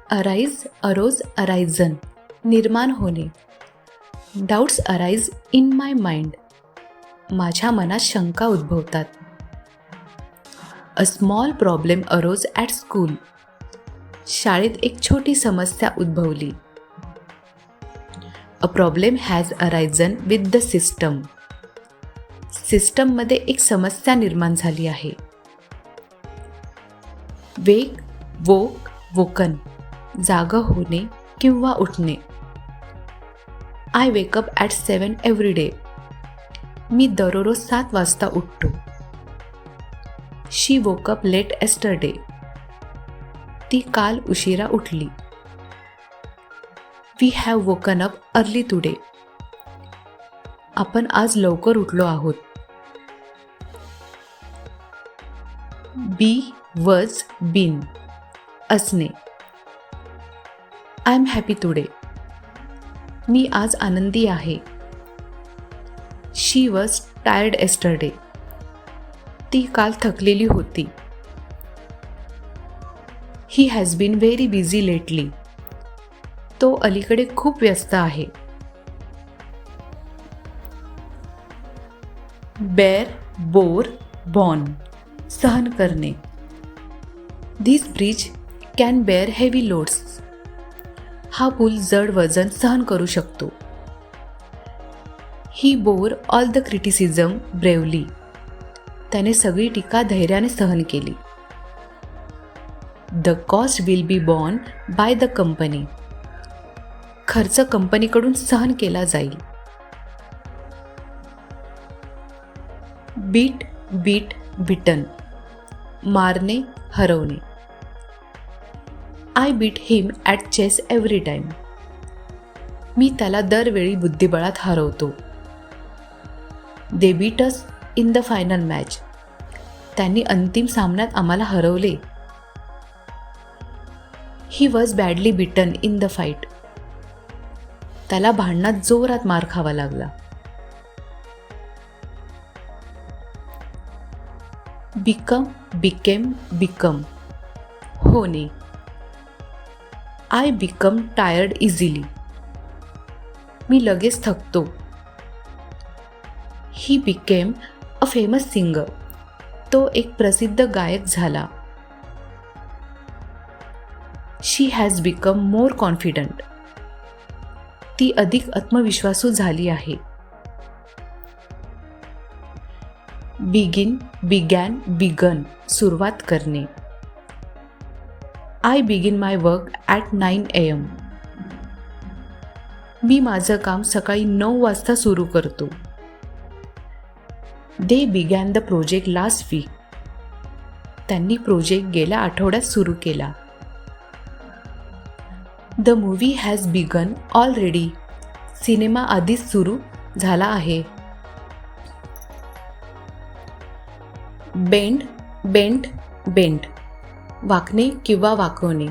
Arise, arrows, arisen, निर्माण होणे. Doubts arise in my mind, माझ्या मनात शंका उद्भवतात. A small problem arose at school, शाळेत एक छोटी समस्या उद्भवली. A problem has arisen with the system, सिस्टममध्ये एक समस्या निर्माण झाली आहे. वेक, वोक, वोकन, जागा होणे किंवा उठणे. I wake up at 7 every day, मी दररोज 7 वाजता उठतो. शी वोकअप लेट एस्टरडे, ती काल उशिरा उठली. We have woken up early today, आपण आज लवकर उठलो आहोत. बी, वज, बीन, असणे. आय एम हॅपी टुडे, मी आज आनंदी आहे. शी वॉज टायर्ड एस्टरडे, ती काल थकलेली होती. He has been very busy lately, तो अलीकडे खूप व्यस्त आहे. बेअर, बोर, बॉर्न, सहन करणे. This bridge can bear heavy loads, हा पूल जड वजन सहन करू शकतो. He bore all the criticism bravely, त्याने सगळी टीका धैर्याने सहन केली. The cost will be borne by the company, खर्च कंपनीकडून सहन केला जाईल. बीट, बीट, बिटन, मारणे, हरवणे. I beat him at chess every time, मी त्याला दरवेळी बुद्धिबळात हरवतो. They beat us in the final match, त्यांनी अंतिम सामन्यात आम्हाला हरवले. He was badly beaten in the fight, त्याला भांडणात जोरात मार खावा लागला. बिकम, बिकेम, बिकम, होणे. आय बिकम टायर्ड इझिली, मी लगेच थकतो. He became a famous singer, तो एक प्रसिद्ध गायक झाला. She has become more confident, ती अधिक आत्मविश्वासू झाली आहे. बिगिन, बिगॅन, बिगन, सुरुवात करणे. I begin my work at 9 AM, मी माझं काम सकाळी 9 वाजता सुरू करतो. They began the project last week, त्यांनी प्रोजेक्ट गेल्या आठवड्यात सुरू केला. The movie has begun already, सिनेमा आधीच सुरू झाला आहे. बेंड, बेंट, बेंट, वाकणे किंवा वाकवणे.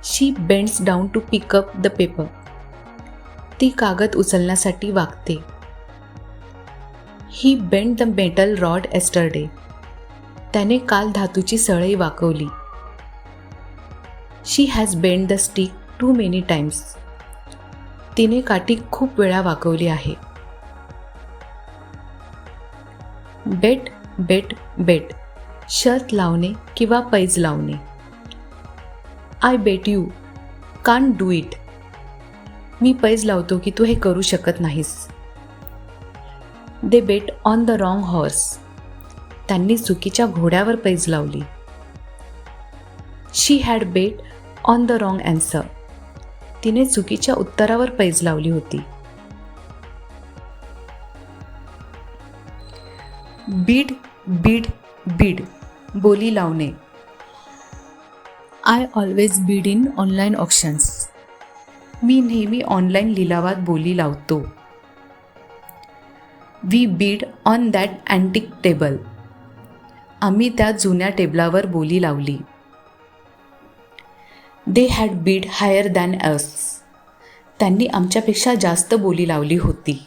She bends down to pick up the paper, ती कागद उचलण्यासाठी वाकते. He bend the metal rod yesterday, त्याने काल धातूची सळई वाकवली. शी has bend the stick too many times, तिने काठी खूप वेळा वाकवली आहे. बेट, बेट, बेट, शर्त लावणे किंवा पैज लावणे. I bet you can't do it, मी पैज लावतो की तू हे करू शकत नाहीस. They bet on the wrong horse, त्यांनी चुकीच्या घोड्यावर पैज लावली. She had bet on the wrong answer, तिने चुकीच्या उत्तरावर पैज लावली होती. बीड, बीड, बीड, बोली लावणे. I always bid in online auctions, मी नेहमी ऑनलाईन लिलावात बोली लावतो. We bid on that antique table, आम्ही त्या जुन्या टेबलावर बोली लावली. They had bid higher than us, त्यांनी आमच्यापेक्षा जास्त बोली लावली होती.